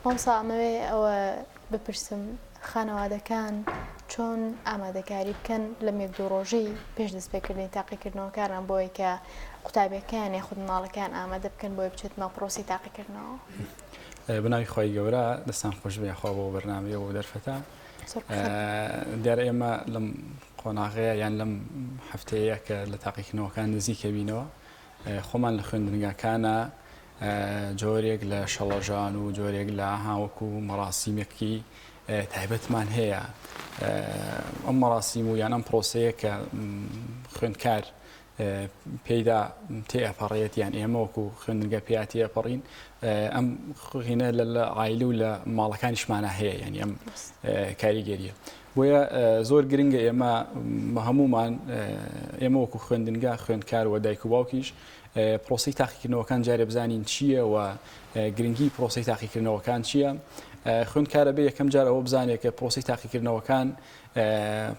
مامۆستا ئەمەوێ ئەوە بپرسم خانەوادەکان چۆن ئامادەکاری بکەن لە یەک دوو ڕۆژەی پێش دەستپێکردنی تاقیکردنەوەکانان بۆی کە قوتابیەکان یاخود ماڵەکان ئامادە بکەن بۆی بچێت ناو پرۆسی تاقیکردنەوە. بناوی خۆی گەورە دەستان خۆش بێخوا بۆ بەرنامەیە و دەرفەتە دیارە ئێمە لەم قۆناغەیە یان لەم هەفتەیە کە لە تاقیکردنەوەکان نزیکە بینەوە خۆمان لە خوێندنگاکانە جۆرێک لە شەڵەژان و جۆرێک لە هاوکو مەراسیمێکی تایبەتمان هەیە. ئەم مەراسیم و یان ئەم پرۆسەیە کە خوێندکار پێیدا تێئەپەڕێت یان ئێمە وەکو خوێندنگە پێیا تێئەپەڕین ئەم خوێنە لە عایلە و لە ماڵەکانیشمانە هەیە یعنی ئەم کاریگەریە. بۆیە زۆر گرنگە ئێمە هەمومان ئێمە وەکو خوێندنگا خوێندکار و دایک و باوکیش پرۆسی تاقیکردنەوەکان جارێ بزانین چییە و گرنگی پرۆسی تاقیکردنەوەکان چییە. خوێندکارە بێ یەکەم جار ئەوە بزانێت کە پرۆسی تاقیکردنەوەکان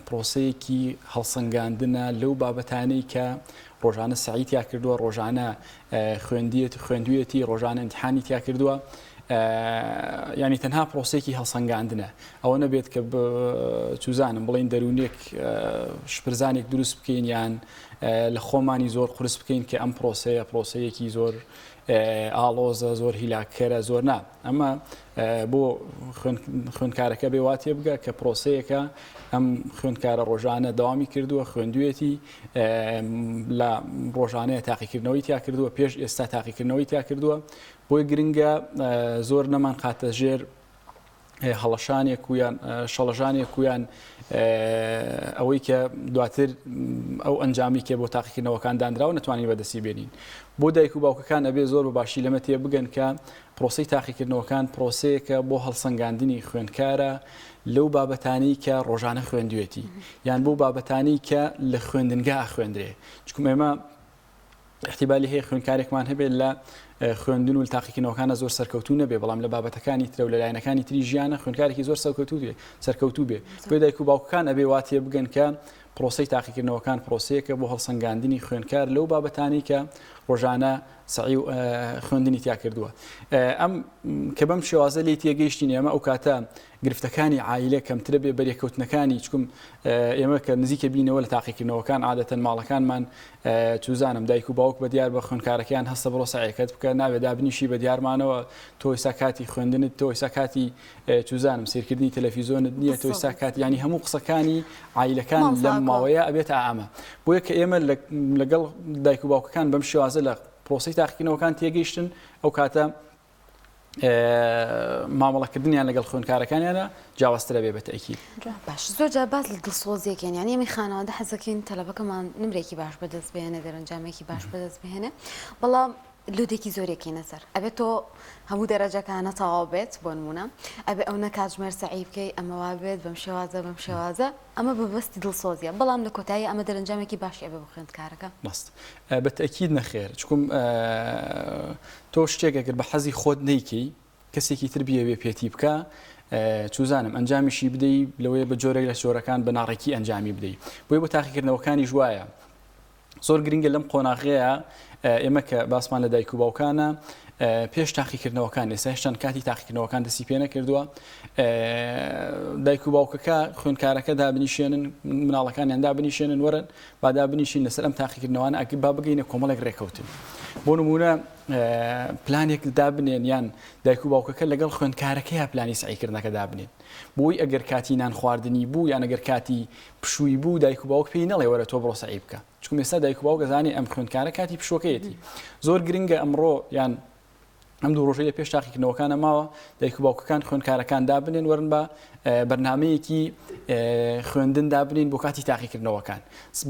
پرۆسەیەکی هەڵسەنگاندنە لەو بابەتانەی کە ڕۆژانە سعی تیا کردووە، ڕۆژانە خوێندویەتی، ڕۆژانە ئیمتحانی تیا کردووە. ینی تەنها پرۆسێکی هەڵسەنگاندنە ئەوە نەبێت کە چوزانم بڵین دەرونێک شپرزانێک دروست بکەین یان لە خۆمانی زۆر قورس بکەین کە ئەم پرۆسەیەکی زۆر ئاڵۆزە زۆر هیلاکەرە زۆر نا. ئەمە بۆ خوێندکارەکە بێواتێ بگە کە پرۆسەیەکە ئەم خوێندکارە ڕۆژانە داوامی کردووە، خوێندوێتی لە ڕۆژانەیە تاقیکردنەوەی تیا کردووە، پێش ئێستا تاقیکردنەوەی تیا کردووە. بۆی گرنگە زۆر نەمان خاتە ژێر هەڵەشانێک یان شەڵەژانێک یان ئەوەی کە دواتر ئەو ئەنجامی کێ بۆ تاقیکردنەوەکان دانراوە نەتوانین بەدەستی بێنین. بۆ دایک و باوکەکان ئەبێ زۆر بەباشی لەمە تێ بگەن کە پرۆسەی تاقیکردنەوەکان پرۆسەیەکە بۆ هەڵسەنگاندنی خوێندکارە لەو بابەتانەی کە ڕۆژانە خوێندوێتی یان بۆ بابەتانەی کە لە خوێندنگا خوێندرێ. چکم ئێمە احتیمالی هەیە خوێندکارێکمان هەبێت لە خوێندن و تاقیکردنەوەکانە زۆر سەرکەوتوو نەبێ، بەڵام لە بابەتەکانی ترە و لە لایەنەکانی تری ژیانە خوێندکارێکی زۆر سەرکەوتوو بێ. بۆ دایک و باوکەکان ئەبێ واتێ بگەن کە پرۆسەی تاقیکردنەوەکان پرۆسەیەکە بۆ هەڵسەنگاندنی خوێندکار لەو بابەتانی کە ڕۆژانە سعی و خوێندنی تیا کردووە. ئەم کە بەم شێوازە لی تێگەیشتین ئێمە ئەو کاتە گرفتەکانی عایلە کەمترە بێ بەریەکەوتنەکانی چکم ئێمە کە نزیکە بینەوە لە تاقیکردنەوەکان عادەتەن ماڵەکانمان چوزانم دایک و باوک بە دیار بە خوێندکارەکەیان هەستە بڕۆ سعیەکەت بکە ناوێ دابنیشی بە دیارمانەوە تۆ ئێستا کاتی خوێندنت، تۆ ئێستا کاتی چوزانم سیرکردنی تەلەڤیزۆنت نییە، تۆ ئێستا کاتی ینی هەموو قسەکانی عایلەکان لەم ماوەیە ئەبێتە ئامە. بۆیە کە ئێمە لەگەڵ دایک و باوکەکان بەم شێوازە لە پرۆسی تاقیکردنەوەکان تێگەیشتن ئەو کاتە مامەڵەکردنیان لەگەڵ خوێندکارەکانیانە جیاوازترە بێ بەتەئکید. باش زۆر جار باز لە دڵسۆزیەکەن یانی ئێمە خانەوادە حەزەکەین تەلەبەکەمان نمرێکی باش بەدەست بهێنێ، دەرەنجامێکی باش بەدەست بهێنێ، بەڵام لودێکی زۆرێکی نەسەر ئەبێت تۆ هەموو دەرەجەکانە تەواو بێت بۆ نمونە ئەبێ ئەو نەکاتژمێر سعی بکەی ئەمەوا بێت بەم شێوازە ئەمە بەبەستی دڵسۆزیە، بەڵام لە کۆتایی ئەمە دەرەنجامێکی باشی ئەبێ بۆ خوێندکارەکە. ڕاست بەتەئکید نەخێر، چکم تۆ شتێکەکرد بە حەزی خۆت نەیکەی کەسێکی تر بیەوێ پێتی بکە چوزانم ئەنجامیشی بدەی لەوەیە بە جۆرێک لە شۆرەکان بە ناڕێکی ئەنجامی بدەی. بۆیە بۆ تاقیکردنەوەکانی ژوایە زۆر گرنگە لەم قۆناغەیە ئێمە کە باسمان لە دایک و باوکانە پێش تاقیکردنەوەکان ئێستا هێشتا کاتی تاقیکردنەوەکان دەستی پێ نەکردووە دایک و باوکەکە خوێندکارەکە دابنیشێنن مناڵەکانیان دابنیشێنن وەرن با دابنیشین لەسەر ئەم تاقیکردنەوەوانە ئەگەر با بگەینە کۆمەڵێک ڕێکەوتن. بۆ نمونە پلانێک دابنێن یان دایک و باوکەکە لەگەڵ خوێندکارەکەی پلانی سعیکردنەکە دابنێن بۆی ئەگەر کاتی نان خواردنی بوو یان ئەگەر کاتی پشووی بوو دایک و باوک پێی نەڵێ وەرە تۆ بڕۆ سعی بکە، چکم ئێستا دایک و باوک دەزانێ ئەم خوێندکارە کاتی پشوەکەیەتی. زۆر گرنگە ئەمڕۆ یان ئەم دوو ڕۆژەیە پێش تاقیکردنەوەکانە ماوە دایک و باوکەکان خوێندکارەکان دابنێن وەرن بە بەرنامەیەکی خوێندن دابنین بۆ کاتی تاقیکردنەوەکان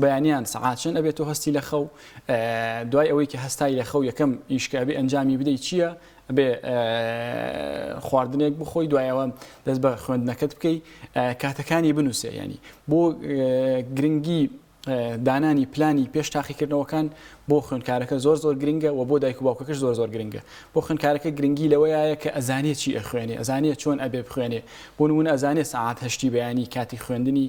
بەیانیان سەعاتچەند ئەبێت تۆ هەستی لە خەو، دوای ئەوەی کە هەستای لە خەو یەکەم ئیشکە ئەبێ ئەنجامی بدەی چییە، ئەبێ خواردنێک بخۆی، دوایەوە دەست بە خوێندنەکەت بکەی، کاتەکانی بنووسێ. ینی بۆ گرنگی دانانی پلانی پێش تاقیکردنەوەکان بۆ خوێندکارەکە زۆر گرنگە و بۆ دایک و باوکەکەش زۆر گرنگە بۆ خوێندکارەکە گرنگی لەوەیە کە ئەزانێت چی ئەخوێنێ ئەزانێت چۆن ئەبێ بخوێنێ بۆ نمونە ئەزانێت ساعات هەشتی بەیانی کاتی خوێندنی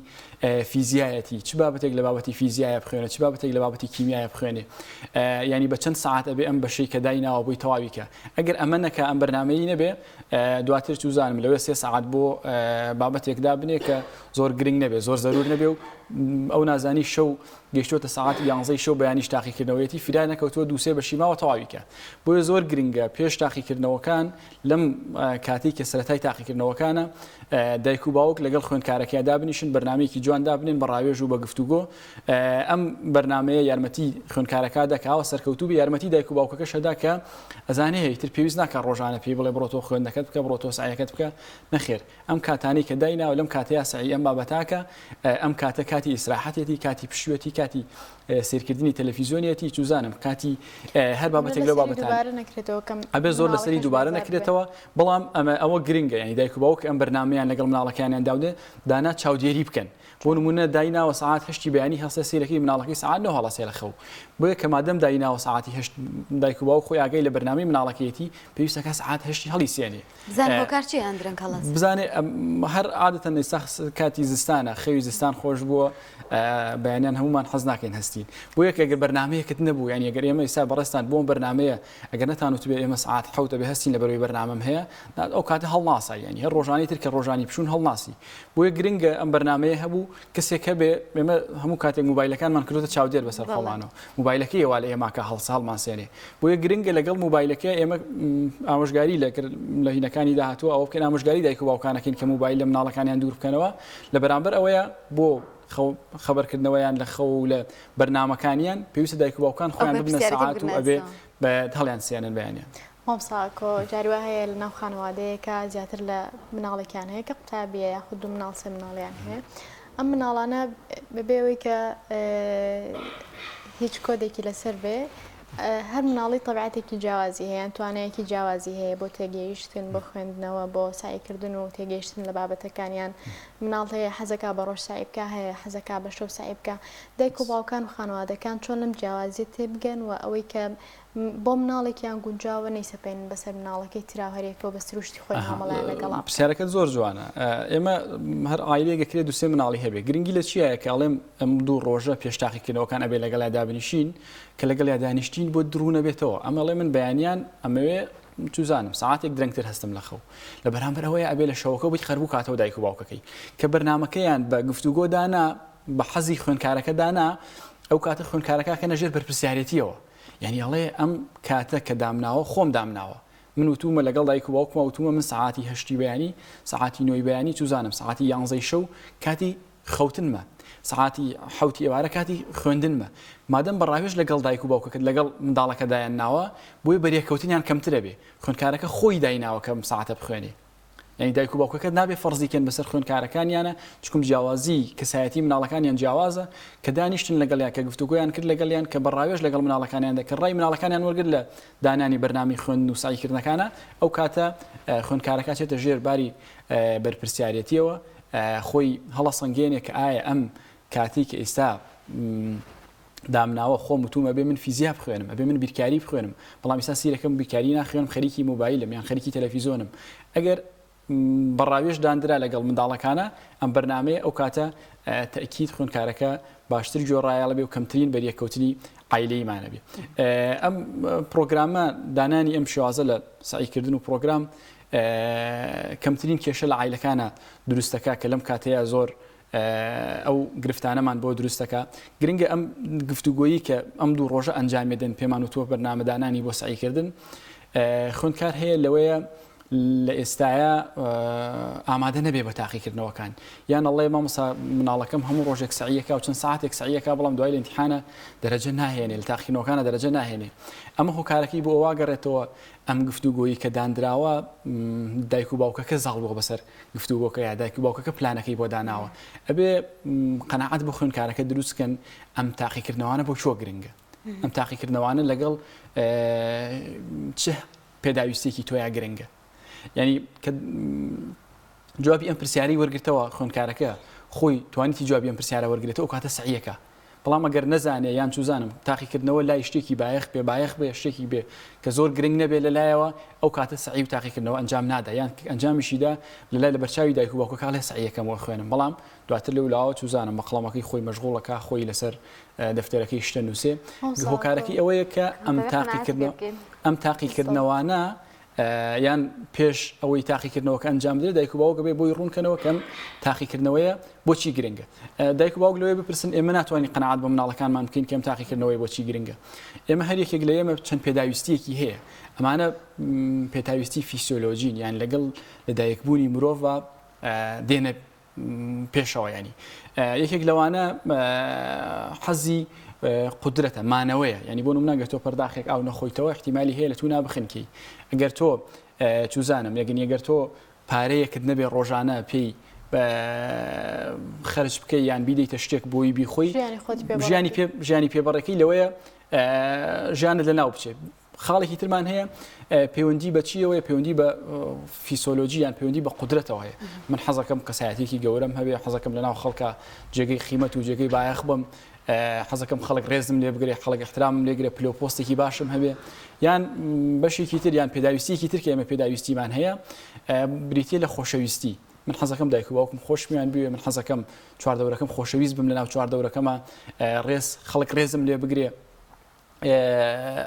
فیزیایەتی چ بابەتێک لە بابەتی فیزیایە بخوێنێ چ بابەتێک لە بابەتی کیمیایە بخوێنێ ینی بە چەند ساعت ئەبێ ئەم بەشەی کە دایناوە بۆی تەواویکە ئەگەر ئەمە نەکە ئەم بەرنامەی نەبێ دواتر چوزانم لەوێ 3 ساعت بۆ بابەتێکدا بنێ کە زۆر گرنگ نەبێ زۆر زەرور نەبێ و ئەو نازانی شەو گەشتوتە ساعتی 11 شەو بەیانیش تاقیکردنەوەیەتی فیرای نەکەوتووە دووسێ بەشی ماوە تەواویکە بۆیە زۆر گرنگە پێش تاقیکردنەوەکان لەم کاتی کە سەرەتای تاقیکردنەوەکانە دایک و باوک لەگەڵ خوێندکارەکەیدا دابنیشن بەرنامەیەکی جوان دابنێن بە ڕاوێژ و بە گفتوگۆ ئەم بەرنامەیە یارمەتی خوێندکارەکە دەکاوە سەرکەوتوو بە یارمەتی دایک و باوکەکەش هەدا کە ئەزانێ هەیتر پێویست ناکە ڕۆژانە پێی بڵێ بڕۆ تۆ خوێندەکەت بکە بڕۆ تۆ سعیەکەت بکە نەخێر ئەم کاتانی کە دایناوە لەم کاتەیە سعی ئەم بابەتاکە ئەم کاتە کاتی ئیسراحەتێتی کاتی پشوێتی کاتی سیرکردنی تەلەڤیزیۆنیەتی چوزانم کاتی هەر بابەتێک لەو بابەتان ئەبێ زۆر لەسەری دووبارە نەکرێتەوە بەڵام ئەوە گرنگە ینی دایک و باوک ئەم بەرنامەیان لەگەڵ مناڵەکانیان داودێ دانا چاودێری بکەن بۆ نمونە دایناوە ساعات هەشتی بەیانی هەستە سیرەکەی مناڵەکەی ساعات 9 هەڵەسێ لە خەو بۆیە کە مادەم دایناوە ساعتی هەشت دایک و باوک خۆی ئاگەی لە بەرنامەی مناڵەکەیەتی پێویستەکە ساعات هەشتی هەڵی سێنێ بزانێ هەر عادەتەن ئێستا کاتی زستانە خەوی زستان خۆش بووە بەیانیان هەمومان حەز ناکەین هەستین بۆ یەک ئەگەر بەرنامەیەکت نەبوو ینی ئەگەر ئێمە ئێستا بەڕێستان بۆم بەرنامەیە ئەگەر نەتانوت بێ ئێمە ساعات حوتە بێ هەستین لە بەرەوەی بەرنامەم هەیە ئەو کاتە هەڵناسا ینی هەر ڕۆژانی تر کە ڕۆژانی پشون هەڵناسی بۆیە گرنگە ئەم بەرنامەیە هەبوو کەسێک هەبێ ئێمە هەموو کاتێک موبایلەکانمان کردوتە چاودێر بەسەر خەڵانەوە موبایلەکەی وا لە ئێماکە هەڵسە هەڵماسێنێ بۆیە گرنگە لەگەڵ موبایلەکە ئێمە ئامۆژگاری لە هینەکانی داهاتووە ئەوە بکەین ئامۆژگاری دایک و باوکانەکەین کە موبایل لە مناڵەکانیان دوور بکەنەوە لە بەرامبەر ئەوەیە بۆ خەبەرکردنەوەیان لە خەو لە بەرنامەکانیان پێویستە دایک و باوکان خۆیان ببنە ساعات و ئەبێ بە هەڵیان سیانن بەیانیان مامساکۆ جاریوا هەیە لە ناو خانەوادەیەکە زیاتر لە مناڵێکیان هەیە کە قوتابیە یاخود دوو مناڵ سێ مناڵیان هەیە ئەم مناڵانە بەبێەوەی کە هیچ کۆدێکی لەسەر بێ هەر مناڵی تەبیعەتێکی جیاوازی هەیە توانایەکی جیاوازی هەیە بۆ تێگەیشتن بۆ خوێندنەوە بۆ سایکردن و تێگەیشتن لە بابەتەکانیان مناڵ هەیە حەزەکە بە ڕۆژ سای بکە هەیە حەزەکە بە شەو سای بکە دایک و باوکان و خانەوادەکان چۆن لەم جیاوازیە تێبگەن و ئەوەی کە بۆ مناڵێکیان گونجاوە نەیسەپێن بەسەر مناڵەکەی تراوهەرێکەوە بە سروشتی خۆی هەمەڵیان لەگەڵا پرسیارەکەت زۆر جوانە ئێمە هەر ئایلەیەک کرێ دووسێ مناڵی هەبێ گرنگی لە چیایە کە ئەڵێم ئەم دوو ڕۆژە پێشتاقیکردنەوەکان ئەبێ لەگەڵ دابنیشین کە لەگەڵ دانیشتین بۆ درو نەبێتەوە ئەمەڵێ من بەیانیان ئەمەوێ چوزانم ساعتێک درەنگتر هەستم لە خەو لە بەرامبەر ئەوەیە ئەبێ لە شەوەکە بۆی خەربوو کاتەوە دایک و باوکەکەی کە بەرنامەکەیان بە گفتوگۆ دانا بە حەزی خوێندکارەکە دانا ئەو کاتە خوێندکارەکە کە نەژێر بەرپرسیارەتیەوە یعنی ئەڵێ ئەم کاتە کە دامناوە خۆم دامناوە من وتومە لەگەڵ دایک و باوکمە وتومە من ساعتی هەشتی بەیانی ساعتی نۆی بەیانی چوزانم ساعتی 11 شەو کاتی خەوتنمە ساعتی حوتی ئێوارە کاتی خوێندنمە مادەم بەڕاوێژ لەگەڵ دایک و باوکەکەت لەگەڵ منداڵەکە دایان ناوە بۆی بەریەکەوتنیان کەمترە بێ خوێندکارەکە خۆی دایناوە کەم ساعتە بخوێنێ یعنی دایک و باوکەکەت نابێ فەرزیکەن بەسەر خوێندکارەکانیانە چکم جیاوازی کەسایەتی مناڵەکانیان جیاوازە کە دانیشتن لەگەڵیان کە گفتوگۆیان کرد لەگەڵیان کە بەڕاوێژ لەگەڵ مناڵەکانیان دەکە ڕای مناڵەکانیان وەرگرت لە دانانی بەرنامی خوێندن و سعیکردنەکانە ئەو کاتە خوێندکارەکە چێتە ژێر باری بەرپرسیارەتیەوە خۆی هەڵەسەنگێنێ کە ئایا ئەم کاتی کە ئێستا دامناوە خۆم وتومە بێ من فیزیا بخوێنم ئەبێ من بیرکاری بخوێنم بەڵام ئێستا سیرەکەم بیرکاری ناخوێنم خەریکی موبایلم یان خەریکی تەلەڤیزۆنم ئەگەر بەڕاوێژ دانرا لەگەڵ منداڵەکانە ئەم بەرنامەیە ئەو کاتە تەکید خوێندکارەکە باشتر گۆڕایاڵە بێ و کەمترین بەریەکەوتنی عیلەیمانە بێ ئەم پرۆگرامە دانانی ئەم شێوازە لە سعیکردن و پرۆگرام کەمترین کێشە لە عیلەکانە دروستەکە کە لەم کاتەیە زۆر ئەو گرفتانەمان بۆ دروستەکە گرنگە ئەم گفتوگۆیی کە ئەم دوو ڕۆژە ئەنجامێدن پێمان وتووە بەرنامەدانانی بۆ سعیکردن خوێندکار هەیە لەوەیە لە ئێستاە ئامادە نەبێ بە تاقیکردنەوەکان یان ئەڵێ مامۆستا مناڵەکەم هەموو ڕۆژێک سعیەکە و چەند ساعتێک سعیەکە بەڵام دوای لە ئیمتیحانە دەرەجە ناهێنێ لە تاقیکردنەوەکانە دەرەجە ناهێنێ ئەمە هۆکارەکەی بۆ واگەڕێتەوە ئەم گفتوگۆیی کە دانراوە دایک و باوکەکە زاڵ بۆ بەسەر گفتوگۆکە یا دایک و باوکەکە پلانەکەی بۆ داناوە ئەبێ قەناعەت بۆ خوێندکارەکە دروستکەن ئەم تاقیکردنەوەانە بۆ چۆ گرنگە ئەم تاقیکردنەوەانە لەگەڵ چه پێداویستێکی تۆیا گرنگە ینی کە جوابی ئەم پرسیاری وەرگرتەوە خوێندکارەکە خۆی توانیتی جوابی ئەم پرسیارە وەرگێتەوە کاتە سعیەکە بەڵام ئەگەر نەزانێ یان چوزانم تاقیکردنەوە لای شتێکی بایەخ بێ شتێکی بێ کە زۆر گرنگ نەبێ لەلایەوە ئەو کاتە سعی و تاقیکردنەوە ئەنجام نادا یان ئەنجامیشیدا لەلای لە بەرچاوی دایک و باوکە کاڵێ سعیەکەمەوە خوێنم بەڵام دواتر لەو لاوە چوزانم بە قەڵەمەکەی خۆی مەشغوڵەکە خۆی لەسەر دەفتەرەکەی شتە نووسێ هۆکارەکەی ئەوەیە کە ئەم تاقیکردنەوەانە یان پێش ئەوەی تاقیکردنەوەکە ئەنجام بدرێت دایک و باوکە بێ بۆی ڕوونکەنەوە کەم تاقیکردنەوەیە بۆچی گرنگە دایک و باوک لەوەی بپرسن ئێمە ناتوانین قەنەعات بە مناڵەکانمان بکەین کەم تاقیکردنەوەی بۆچی گرنگە ئێمە هەر یەکێک لە ئێمە چەند پێداویستیەکی هەیە ئەمانە پێداویستی فیسیۆلۆژین یان لەگەڵ لە دایکبوونی مرۆڤ دێنە پێشەوە ینی یەکێک لەوانە حەزی قدرەتە مانەوەیە ینی بۆ نمونە گەر تۆ پەرداخێک ئاو نەخۆیتەوە احتیمالی هەیە لە تو نابخنکەی ئەگەر تۆ چوزانم یەگەن ئەگەر تۆ پارەیەکت نەبێ ڕۆژانە پێی خەرج بکەی یان بیدەیتە شتێک بۆی بیخۆی ژیانی پێبەڕەکەی لەوەیە ژیانت لەناو بچێت خاڵێکی ترمان هەیە پەیوەندی بە چیەوەی پەیوەندی بە فیسۆلۆژی یان پەیوەندی بە قدرەتەوە هەیە من حەزەکەم کەسایەتێکی گەورەم هەبێ حەزەکەم لەناو خەڵکە جێگەی قیمەت و جێگەی بایەخ بم حەزەکەم خەڵک ڕێزم لێ بگرێ خەڵک احترامم لێگرێ پلۆپۆستێکی باشم هەبێ یان بەشێکی تر یان پێداویستیەکی تر کە ئێمە پێداویستیمان هەیە بریتیە لە خۆشەویستی من حەزەکەم دایک و باوکم خۆشمیان بوێ من حەزەکەم چواردەورەکەم خۆشەویست بم لەناو چواردەورەکەمە خەڵک ڕێزم لێ بگرێ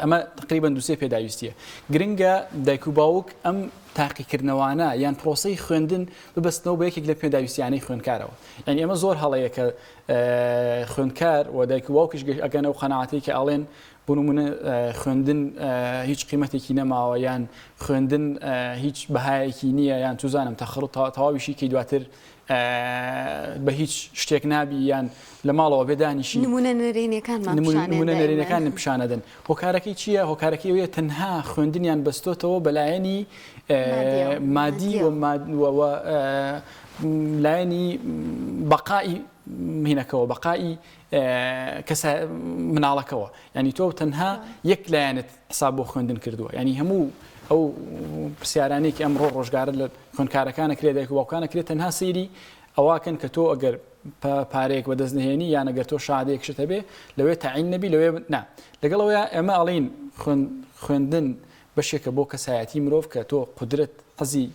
ئەمە تقریبا دووسێ پێداویستیە گرنگە دایک و باوک ئەم تاقیکردنەوانە یان پرۆسەی خوێندن ببەستنەوە بە یەکێک لە پێداویستیانەی خوێندکارەوە یعنی ئێمە زۆر هەڵەیە کە خوێندکار و دایک و باوکش ئەگەنە و قەناعەتی کە ئاڵێن بۆ نمونە خوێندن هیچ قیمەتێکی نەماوە یان خوێندن هیچ بەهایەکی نییە یان توزانم تەواویشی کەی دواتر بە هیچ شتێک نابی یان لە ماڵەوە بێدانیشی نمونە نەرێنەکان پیشانەدەن هۆکارەکەی چییە هۆکارەکەی ئەوەیە تەنها خوێندنیان بەستۆتەوە بەلایەنی مادی و لایەنی بەقای مهینەکەەوە بەقای مناڵەکەەوە ینی تۆ تەنها یەک لایەنت حساب بۆ خوێندن کردووە ینی هەموو ئەو پرسیارانێکی ئەمڕۆ ڕۆژگارە لە خوێندکارەکانە کرێت دایک و باوکانە کرێت تەنها سەیری ئەواکەن کە تۆ ئەگەر پارەیەک بەدەست نهێنی یان ئەگەر تۆ شادەیەک شتە بێ لەوێ تەعین نەبی لەوێ نا لەگەڵەوەیە ئێمە ئەڵین خوێندن بەشێکە بۆ کەسایەتی مرۆڤ کە تۆ قدرت حەزی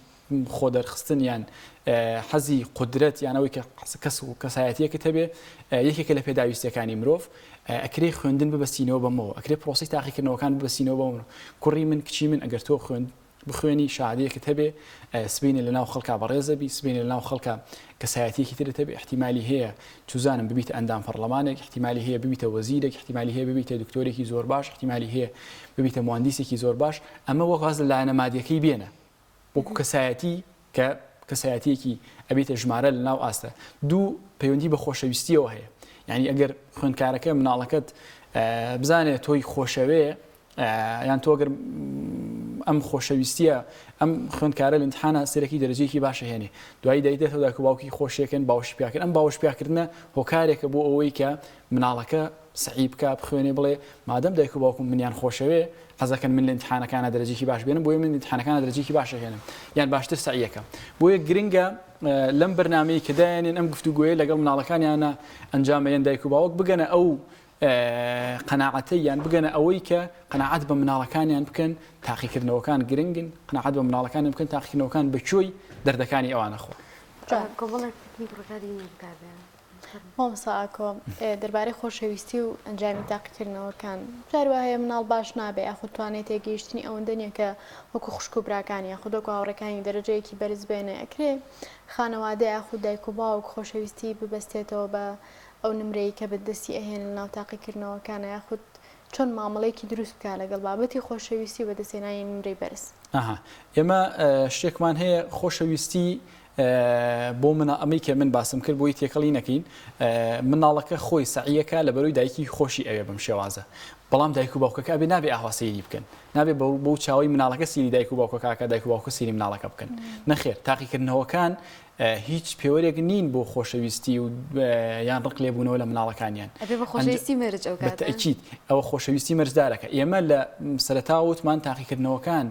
خۆ دەرخستن یان حەزی قدرت یانەوەی کە کەس و کەسایەتیەکت هەبێ یەکێکە لە پێداویستەکانی مرۆڤ ئەکرێ خوێندن ببەستینەوە بەمەوە ئەکرێ پرۆسی تاقیکردنەوەکان ببەستینەوە بەمەوە کوڕی من کچی من ئەگەر تۆ بخوێنی شادەیەکت هەبێ سبینی لەناو خەڵکا بەڕێزەبی سبینی لەناو خەڵکا کەسایەتیەکی ترت هەبێ احتیمالی هەیە چوزانم ببیتە ئەندام پەرلەمانێک احتیمالی هەیە ببیتە وەزیرێک احتیمالی هەیە ببیتە دکتۆرێکی زۆر باش احتیمالی هەیە ببیتە مهندسێکی زۆر باش ئەمە وەک واز لە لایەنە مادیەکەی بێنە وەکو کەسایەتی کە کەسایەتیەکی ئەبێتە ژمارە لە ناو ئاستە دوو پەیوەندی بە خۆشەویستیەوە هەیە یعنی ئەگەر خوێندکارەکە مناڵەکەت بزانێت تۆی خۆشەوێ یان تۆگەر ئەم خۆشەویستیە ئەم خوێندکارە لە امتحانە سەرەکی دەرەجەیەکی باشە هێنێ دوایی دەیدێتەوە دایک و باوکی خۆشیەکەن باوەشی پیاکردن ئەم باوەش پیاکردنە هۆکارێکە بۆ ئەوەی کە مناڵەکە سعی بکە بخوێنێ بڵێ مادەم دایک و باوکم منیان خۆشەوێ حەزەکەن من لە امتحانەکانە دەرەجەیەکی باش بێنم بۆیە من امتحانەکانە دەرەجەیەکی باشە هێنم یان باشتر سعیەکەم بۆیە گرنگە لەم بەرنامەیە کە دایانێن ئەم گفتوگوۆیە لەگەڵ مناڵەکانیانە ئەنجامەیەن دایک و باوک بگەنە ئەو قەناعەتەی یان بگەنە ئەوەی کە قەناعەت بە مناڵەکانیان بکەن تاقیکردنەوەکان گرنگن قەناعەت بە مناڵەکانیان بکەن تاقیکردنەوەکان بەکوێی دەردەکانی ئەوانە خۆ مامۆستا دەربارەی خۆشەویستی و ئەنجامی تاقیکردنەوەکان جاروا هەیە مناڵ باش نابێ یاخود توانێت تێگەیشتنی ئەوەندە نییە کە وەکو خوشک و براکانی یاخود وەکو هاوڕێکانی دەرەجەیەکی بەرز بێنێ ئەکرێ خانەوادە یاخود دایک و باوک خۆشەویستی ببەستێتەوە بە ئەو نمرەیە کە بەدەستی ئەهێن لە ناو تاقیکردنەوەکانە یاخود چۆن مامەڵەیەکی دروست بکە لەگەڵ بابەتی خۆشەویستی بەدەستێنانی نمرەی بەرز ئێمە شتێکمان هەیە خۆشەویستی بۆ منە ئەمەی کە من باسم کرد بۆی تێکەڵی نەکەین مناڵەکە خۆی سعیەکە لە بەروی دایکی خۆشی ئەوێ بەم شێوازە بەڵام دایک و باوکەکە ئەبێ نابێ ئاوا سەیری بکەن نابێ بەو چاوەی مناڵەکە سیری دایک و باوکەکە دایک و باوکە سیری مناڵەکە بکەن نەخێر تاقیکردنەوەکان هیچ پێوەرێک نین بۆ خۆشەویستی و یان ڕق لێبوونەوە لە مناڵەکانیان بەتەئکید ئەوە خۆشەویستی مەرجدارەکە ئێمە لە سەرەتاوتمان تاقیکردنەوەکان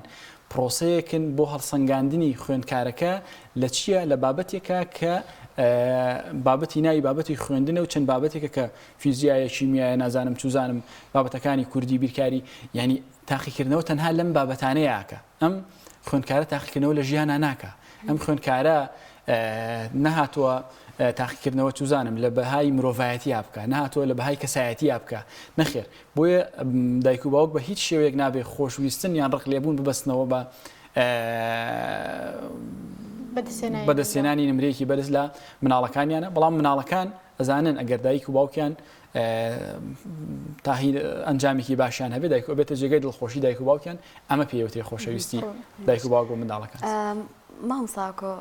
پرۆسەیەکن بۆ هەڵسەنگاندنی خوێندکارەکە لە چییە لە بابەتێکە کە بابەتی ناوی بابەتی خوێندنە و چەند بابەتێکە کە فیزیایە شیمیایە نازانم چوزانم بابەتەکانی کوردی بیرکاری ینی تاقیکردنەوە تەنها لەم بابەتانەیەکە ئەم خوێندکارە تاقیکردنەوە لە ژیانە ناکە ئەم خوێندکارە نەهاتووە تاقیکردنەوە چوزانم لە بەهای مرۆڤایەتی بکە نهاتووە لە بەهای کەسایەتی بکە نەخێر بۆیە دایک و باوک بە هیچ شێوەیەک نابێ خۆشویستن یان ڕق لێبوون ببەستنەوە بە بەدەستێنانی نمرەیەکی بەرز لە مناڵەکانیانە بەڵام مناڵەکان ئەزانن ئەگەر دایک و باوکیان تاهی ئەنجامێکی باشیان هەبێت دایک و بێتە جێگەی دڵخۆشی دایک و باوکیان ئەمە پێوتێ خۆشەویستی دایک و باوک بۆ منداڵەکان مامساکۆ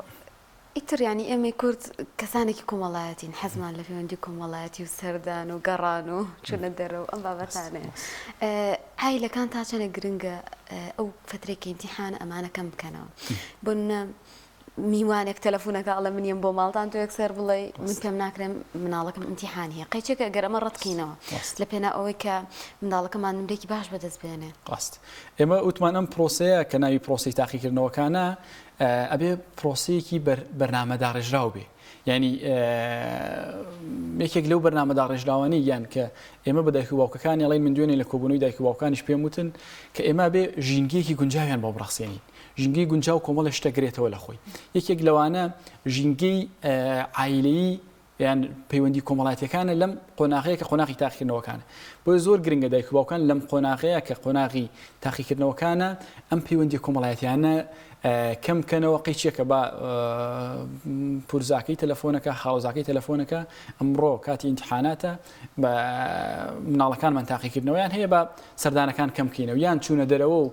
ئیتر ینی ئێمە کورد کەسانێکی کۆمەڵایەتین حەزمان لە پەیوەندی کۆمەڵایەتی و سەردان و گەڕان و چونە دەرەوە ئەم بابەتانەیە عایلەکان تا چەنە گرنگە ئەو فترێکی ئیمتیحان ئەمانەکەم بکەنەوە بۆن میوانێک تەلەفۆنەکە ئەڵە منیم بۆ ماڵتان تۆ یەکسەر بڵێ من پێم ناکرێم مناڵەکەم ئیمتیحان هەیە قەیچێکە ئەگەر ئەمە ڕەتکەینەوە لە پێنا ئەوەی کە منداڵەکەمان نمرێکی باش بەدەست بێنێ ڕاست ئێمە وتمان ئەم پرۆسەیە کە ناوی پرۆسی تاقیکردنەوەکانە ئەبێ پرۆسەیەکی بەرنامەدا ڕێژراو بێ ینی یەکێک لەو بەرنامەدا ڕێژراوانەی یان کە ئێمە بە دایک و باوکەکانی ئەڵێن من دوێنێ لە کۆبوونەوەی دایک و باوکانیش پێم وتن کە ئێمە بێ ژینگەیەکی گونجاویان بۆ بڕەخسێنین ژینگەی گونجاو کۆمەڵە شتەگرێتەوە لە خۆی یەکێک لەوانە ژینگەی عایلەیی یان پەیوەندی کۆمەڵایەتیەکانە لەم قۆناغەیە کە قۆناغی تاقیکردنەوەکانە بۆیە زۆر گرنگە دایک و باوکان لەم قۆناغەیە کە قۆناغی تاقیکردنەوەکانە ئەم پەیوەندی کۆمەڵایەتیانە کەم بکەنەوە قەیچێکە بە پورزاکەی تەلەفۆنەکە خاوزاکەی تەلەفۆنەکە ئەمڕۆ کاتی ئیمتیحاناتە بە مناڵەکانمان تاقیکردنەوەیان هەیە بە سەردانەکان کەم بکەینەوە یان چوونە دەرەوە و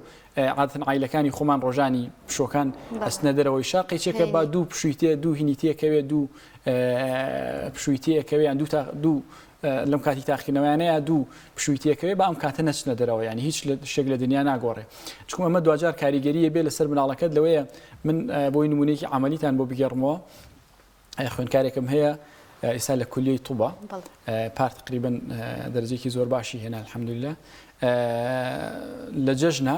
عادەتەن عایلەکانی خۆمان ڕۆژانی پشۆکان ئەستنە دەرەوەی شا قەیچێکە با دوو پشوویتێ دوو هینیتەکەوێ دوو پشوویتەیەکەوێیان دوو لەم کاتی تاقیکردنەوەیانەیە دوو پشوویتەکەوێ بە ئەم کاتە نەچنە دەرەوە ینی هیچ شێک لە دنیا ناگۆڕێ چکم ئەمە دوجار کاریگەریە بێ لەسەر مناڵەکەت لەوەیە من بۆی نمونەیەکی عملیتان بۆ بگەڕمەوە خوێندکارێکم هەیە ئێستا لە کولیەی تووبە پار تقریبا دەرەجێکی زۆر باشی هێنا الحەمدولillah لە جەژنە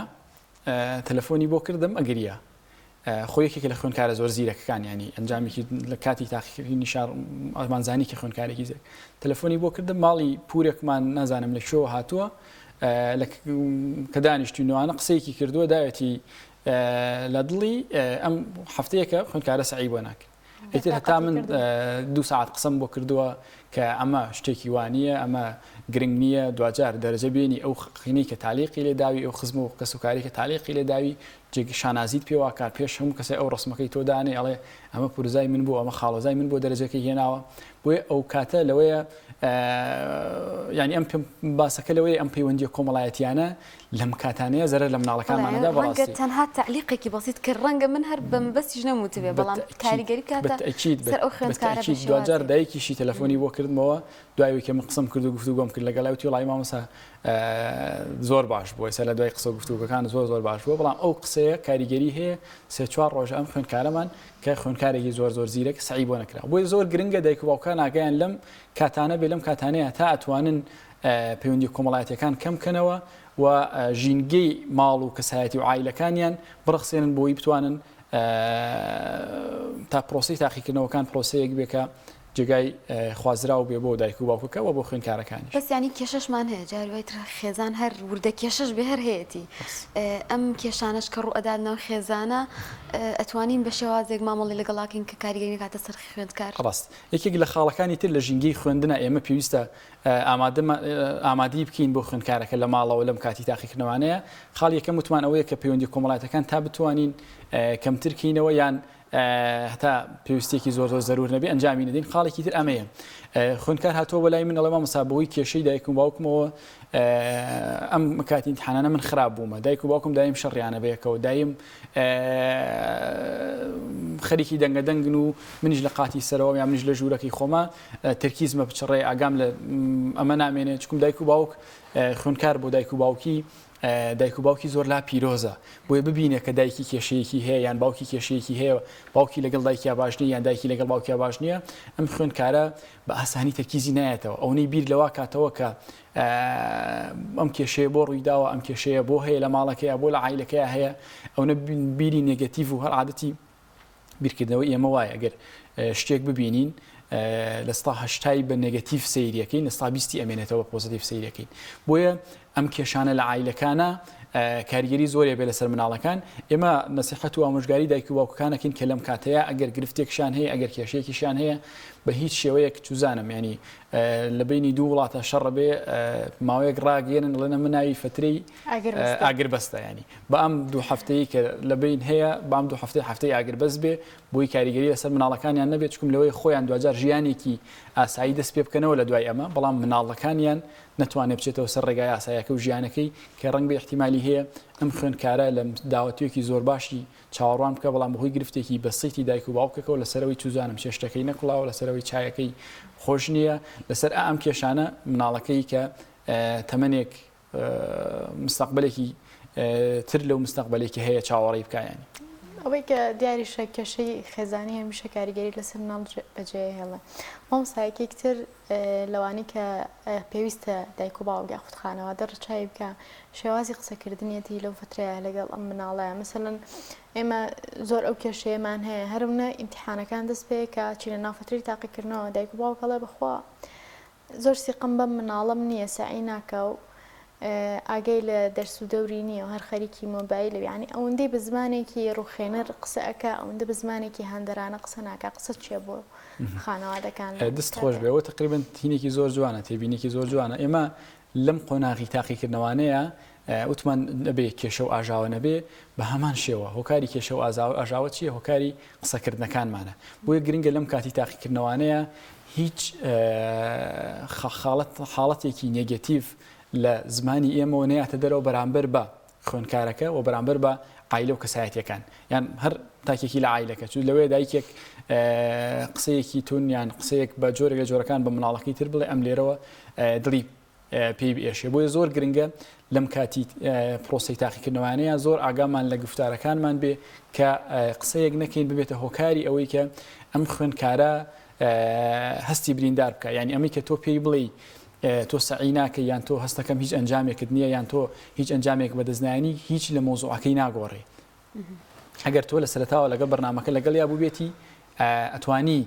تەلەفۆنی بۆ کردم ئەگریە خۆیەکێک لە خوێنکارە زۆر زیرەکەکان ینی ئەنجامێکی لە کاتی تاقیکردنی شار ئەمانزانی کە خوێنکارێکی زێک تەلەفۆنی بۆ کردم ماڵی پورێکمان نازانم لە شۆ هاتووە کە دانیشتوینەوەوانە قسەیەکی کردووە داوێتی لە دڵی ئەم هەفتەیەکە خوێنکارە سعی بۆ ناکرد ئیتر هەتا من 2 ساعت قسەم بۆ کردووە کە ئەمە شتێکی وانە ئەمە گرنگ نییە دوجار دەرەجە بێنی ئەو خینەی کە تالیقی لێ داوی ئەو خزم و کەسوکاری کە تالیقی لێ داوی شانازیت پێوا کار پێش هەموو کەسێ ئەو ڕسمەکەی تۆ دانێ ئەڵێ ئەمە پورزای من بوو ئەمە خاڵۆزای من بۆ دەرەجەکەی هێناوە بۆیە ئەو کاتە لەوەیە ینی ئەم باسەکە لەوەی ئەم پەیوەندی کۆمەڵایەتیانە لەم کاتانەیە زەرەر لە مناڵەکانمانەدا بەڕاستی تەنها تعلیقێکی بەسیط کە ڕەنگە من هەر بەمبەستیش نەموتبێ بەڵام کاریگەری کاتە سەر ئەو خوێندکارە دوجار دایکیشی تەلەفۆنی بۆ کردمەوە دوای کە من قسم کرد و گفتوگۆم کرد لەگەڵ ئەوتی وڵای مامۆستا زۆر باش بووە ئێستا لە دوای قسە گفتوگەکان زۆر باش بووە بەڵام ئەو قسەیە کاریگەری هەیە 3-4 ڕۆژ ئەم خوێندکارەمان کە خوێندکارێکی زۆر زیرەک سعی بۆ نەکرا بۆی زۆر گرنگە دایک و باوکان ئاگایان لەم کاتانە بێ لەم کاتانەیە تا ئەتوانن پەیوەندی کۆمەڵایەتیەکان کەم بکەنەوە و ژینگەی ماڵ و کەسایەتی و عایلەکانیان بڕخسێنن بۆی بتوانن تا پرۆسی تاقیکردنەوەکان پرۆسەیەک بێکە جێگای خوازراو بێ بۆ دایک و باوکەکەەوە بۆ خوێندکارەکانی بەس ینی کێشەشمان هەیە جاروایت خێزان هەر وردە کێشەش بێ هەر هەیەی ئەم کێشانش کە ڕوو ئەدادنەوە خێزانە ئەتوانین بە شێوازێک مامەڵی لەگەڵاکەین کە کاریگەری کاتە سەر خوێندکار ڕاست یەکێک لە خاڵەکانی تر لە ژینگەی خوێندنە ئێمە پێویستە ئامادەی بکەین بۆ خوێندکارەکە لە ماڵەوە لەم کاتی تاقیکردنەوەیە خاڵ یەکەم وتمان ئەوەیە کە پەیوەندی کۆمەڵایەتەکان تا بتوانین کەمترکەینەوە یان هەتا پێویستێکی زۆر زەرور نەبێ ئەنجامی نەدەین خاڵێکی تر ئەمەیە خوێندکار هاتووە بەلای من ئەڵێ مامۆستا بەهۆی کێشەی دایک و باوکمەوە ئەم کاتی ئیمتیحانانە من خراپ بوومە دایک و باوکم دایم شەڕیانە بەیەکەوە دایم خەریکی دەنگەدەنگن و منیش لە قاتی سەرەوە یان منیش لە ژوورەکەی خۆمە تەرکیزمە بچڕێ ئاگام لە ئەمە نامێنێت چکم دایک و باوک خوێندکار بۆ دایک و باوکی دایک و باوکی زۆر لا پیرۆزە بۆیە ببینێ کە دایکی کێشەیەکی هەیە یان باوکی کێشەیەکی هەیە باوکی لەگەڵ دایکیا باش نییە یان دایکی لەگەڵ باوکیا باش نییە ئەم خوێندکارە بە ئاسانی تەرکیزی نایەتەوە ئەوەی بیر لەوە کاتەوە کە ئەم کێشەیە بۆ ڕوویداوە ئەم کێشەیە بۆ هەیە لە ماڵەکەیە بۆ لە عایلەکەیە هەیە ئەوە بیری نێگەتیڤ و هەر عادەتی بیرکردنەوەی ئێمە وایە ئەگەر شتێک ببینین لە ستا هەشتای بە نێگەتیڤ سەیریەکەین لە ستا بیستی ئەمێنێتەوە پۆزیتیڤ سەیریەکەین بۆیە ئەم کێشانە لە عایلەکانە کاریگەری زۆرێ بێ لەسەر مناڵەکان ئێمە نەسیحەت و ئامۆژگاری دایک و باوکەکانەکەین کە لەم کاتەیە ئەگەر گرفتێکشان هەیە ئەگەر کێشەیەکیشان هەیە بە هیچ شێوەیەک توزانم ینی لە بینی دوو وڵاتە شەڕ بێ ماوەیەک ڕاگەێنن لەنە مناوی فترەی ئاگربەستە ینی بە ئەم دوو هەفتەیە کە لە بین هەیە بام دوو هەفتەی ئاگربەست بێ بۆی کاریگەری لەسەر مناڵەکانیان نەبێت چکم لەوەی خۆیان دوجار ژیانێکی ئاسایی دەست پێ بکەنەوە لە دوای ئەمە بەڵام مناڵەکانیان نتوانێت بچێتەوە سەر ڕێگای ئاساییەکە و ژیانەکەی کە ڕەنگ بە احتیمالی هەیە ئەم خوێندکارە لە داوەتیەکی زۆر باشی چاوەڕوان بکە بەڵام بەهۆی گرفتێکی بەسیتی دایک و باوکەکەەوە لەسەرەوەی توزانم چێشتەکەی نەکڵاوە لەسەرەوەی چایەکەی خۆش نییە لەسەر ئەم کێشانە مناڵەکەی کە تەمەنێک مستەقبلێکی تر لەو مستەقبلێکی هەیە چاوەڕێی بکایانی ئەوەی کە دیاریشە کێشەی خێزانی هەمیشە کاریگەری لەسەر مناڵ بەجێ هێڵە مامۆستایەکێکتر لەوانی کە پێویستە دایک و باوک یاخود خانەوادە ڕچای بکە شێوازی قسەکردنیەتی لەو فترەیە لەگەڵ ئەم مناڵەیە مەسەڵەن ئێمە زۆر ئەو کێشەیەمان هەیە هەرمونە ئیمتیحانەکان دەست پێ کە چی لە ناو فترەی تاقیکردنەوە دایک و باوکەڵێ بخوا زۆر سیقم بەم مناڵەم نییە سعی ناکە و ئاگەی لە دەرس و دەوری نییە و هەر خەریکی مۆبایلە یعنی ئەوەندەی بە زمانێکی ڕوخێنەر قسە ئەکە ئەوەندە بە زمانێکی هەندەرانە قسە ناکە قسە چیە بۆ خانەوادەکان دەست خۆش بێەوە تقریبن تینێکی زۆر جوانە تێبینێکی زۆر جوانە ئێمە لەم قۆناغی تاقیکردنەوانەیە وتمان نەبێ کێشە و ئاژاوە نەبێ بە هەمان شێوە هۆکاری کێشە و ئاژاوە چییە هۆکاری قسەکردنەکانمانە بۆیە گرنگە لەم کاتی تاقیکردنەوانەیە هیچ حاڵەتێکی نێگەتیڤ لە زمانی ئێمەوە نەیاتە دەرەوە بەرامبەر بە خوێندکارەکە و بەرامبەر بە عایلە و کەسایەتیەکان یان هەر تاکێکی لە عایلەکە چون لەوەیە دایکێک قسەیەکی تون یان قسەیەک بە جۆرێک لە جۆرەکان بە مناڵەکەی تر بڵێ ئەم لێرەوە دڵی پێی بێشێ بۆیە زۆر گرنگە لەم کاتی پرۆسی تاقیکردنەوانەیە زۆر ئاگامان لە گفتارەکانمان بێ کە قسەیەک نەکەین ببێتە هۆکاری ئەوەی کە ئەم خوێندکارە هەستی بریندار بکە یعنی ئەمەی کە تۆ پێی بڵێ تۆ سعی ناکە یان تۆ هەستەکەم هیچ ئەنجامێکت نییە یان تۆ هیچ ئەنجامێک بەدەستنانی هیچ لە مۆزوعەکەی ناگۆڕێ ئەگەر تۆ لە سەرەتاوە لەگەڵ بەرنامەکە لەگەڵ یا بوو بێتی ئەتوانی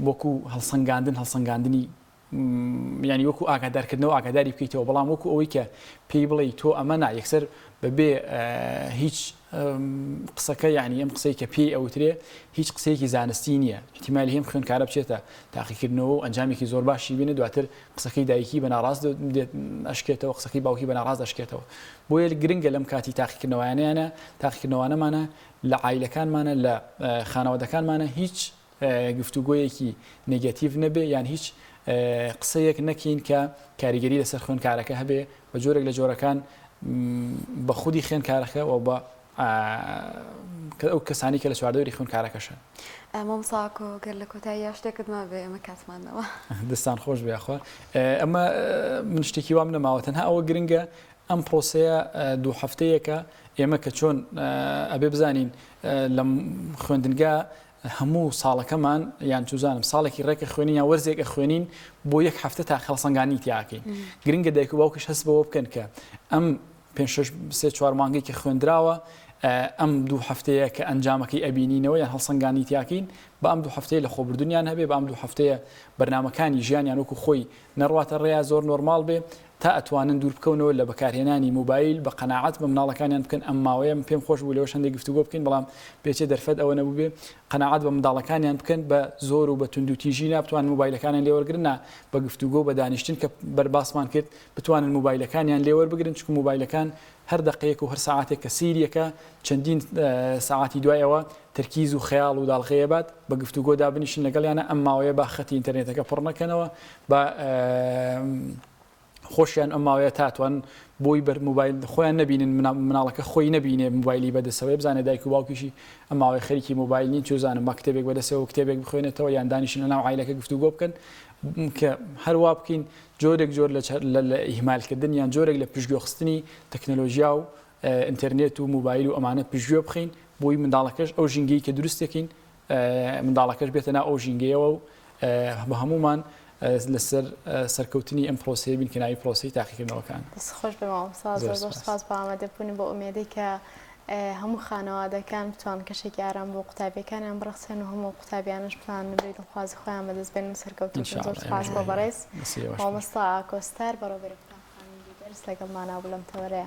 وەکو هەڵسەنگاندنی ینی وەکو ئاگادارکردنەوە ئاگاداری بکەیتەوە بەڵام وەکو ئەوەی کە پێی بڵێ تۆ ئەمە یەکسەر بەبێ هیچ قسەکە یعنی ئەم قسەی کە پێی ئەوترێ هیچ قسەیەکی زانستی نییە احتیمالی هەم خوێندکارە بچێتە تاقیکردنەوە و ئەنجامێکی زۆر باشی بینێ دواتر قسەکەی دایکی بە ناڕاست ئەشکێتەوە قسەکەی باوکی بە ناڕاست ئەشکێتەوە بۆیە گرنگە لەم کاتی تاقیکردنەوانە لە عایلەکانمانە لە خانەوادەکانمانە هیچ گفتوگۆیەکی نێگەتیڤ نەبێ یان هیچ قسەیەک نەکەین کە کاریگەری لەسەر خوێندکارەکە هەبێ بە جۆرێک لە جۆرەکان بە خودی خوێندکارەکە و بە ئەو کەسانی کە لە چواردەوری خوێندکارەکەشن مامۆساکۆ گەر لە کۆتایی شتێکتمان بێ ئەمە کاتمانەوە دەستان خۆش بێخوا ئەمە من شتێکی وام نەماوە تەنها ئەوە گرنگە ئەم پرۆسەیە دوو هەفتەیەکە ئێمە کە چۆن ئەبێ بزانین لە خوێندنگا هەموو ساڵەکەمان یان توزانم ساڵێکی ڕێکە خوێنین یا وەرزێکە خوێنین بۆ یەک هەفتە تا خەڵسەنگانی تیاکەین گرنگە دایک و باوکش هەست بەوە بکەن کە ئەم 5-6 مانگی کە خوێندراوە ئەم دوو هەفتەیە کە ئەنجامەکەی ئەبینینەوە یان هەڵسەنگانی تیاکەین بە ئەم دوو هەفتەیە لە خۆبردونیان هەبێ بە ئەم دوو هەفتەیە بەرنامەکانی ژیانیان وەکو خۆی نەڕواتە ڕێیا زۆر نۆرمال بێ تا ئەتوانن دوور بکەونەوە لە بەکارهێنانی موبایل بە قەناعەت بە مناڵەکانیان بکەن ئەم ماوەیە پێم خۆش بوو لەوە شەندێک گفتوگۆ بکەین بەڵام پێچێ دەرفەت ئەوە نەبوو بێ قەناعەت بە منداڵەکانیان بکەن بە زۆر و بە توندوتیژی نابتوان موبایلەکانیان لێوەرگرن بە گفتوگۆ بە دانیشتن کە بەرباسمان کرد بتوانن موبایلەکانیان لێوەربگرن چکە موبایلەکان هەر دقەیەک و هەر ساعاتێک کە سیریەکە چەندین ساعاتی دوایەوە تەرکیز و خەیاڵ و داڵغەیەبات بە گفتوگۆدا بنیشن لەگەڵیانە ئەم ماوەیە با خەتی ئینتەرنێتەکە پڕ نەکەنەوە بە خۆشیان ئەم ماوەیە تاتوان بۆی بەر موبایل خۆیان نبینن مناڵەکە خۆی نبینێ موبایلی بەدەسەوەی بزانێ دایک و باوکیشی ئەم ماوەی خەریکی موبایل نین چۆزانم با کتێبێک بەدەسەوە کتێبێک بخوێنێتەوە یان دانیشن لەناو عایلەکە گفتوگۆ بکەن کە هەروە بکەین جۆرێک جۆر لە ئیهمالکردن یان جۆرێک لە پشتگوێخستنی تەکنۆلۆژیا و ئینتەرنێت و موبایل و ئەمانە پشتگوێ بخەین بۆی منداڵەکەش ئەو ژینگەی کە دروستێکین منداڵەکەش بێتە ناو ئەو ژینگەیەوە و بە هەمومان لەسەر سەرکەوتنی ئەم پرۆسەیە بین کە ناوی پرۆسەی تاقیکردنەوەکان دەست خۆش بێ مامۆستا زۆر سپاس بە ئامادەبوونی بۆ ئومێدەی کە هەموو خانەوادەکان بتوان کەشێکی ئارام بۆ قوتابیەکانیان بڕخسێن و هەموو قوتابیانش بتوان بێت دڵخوازی خۆیان بەدەست بێن و سەرکەوتن. زۆر سپاس بۆ بەڕێز مامۆستا ئاکۆستار بەڕێوەبەر قوتابخانەی دەرس لەگەڵمانە بوو لەم تەوەرەیە.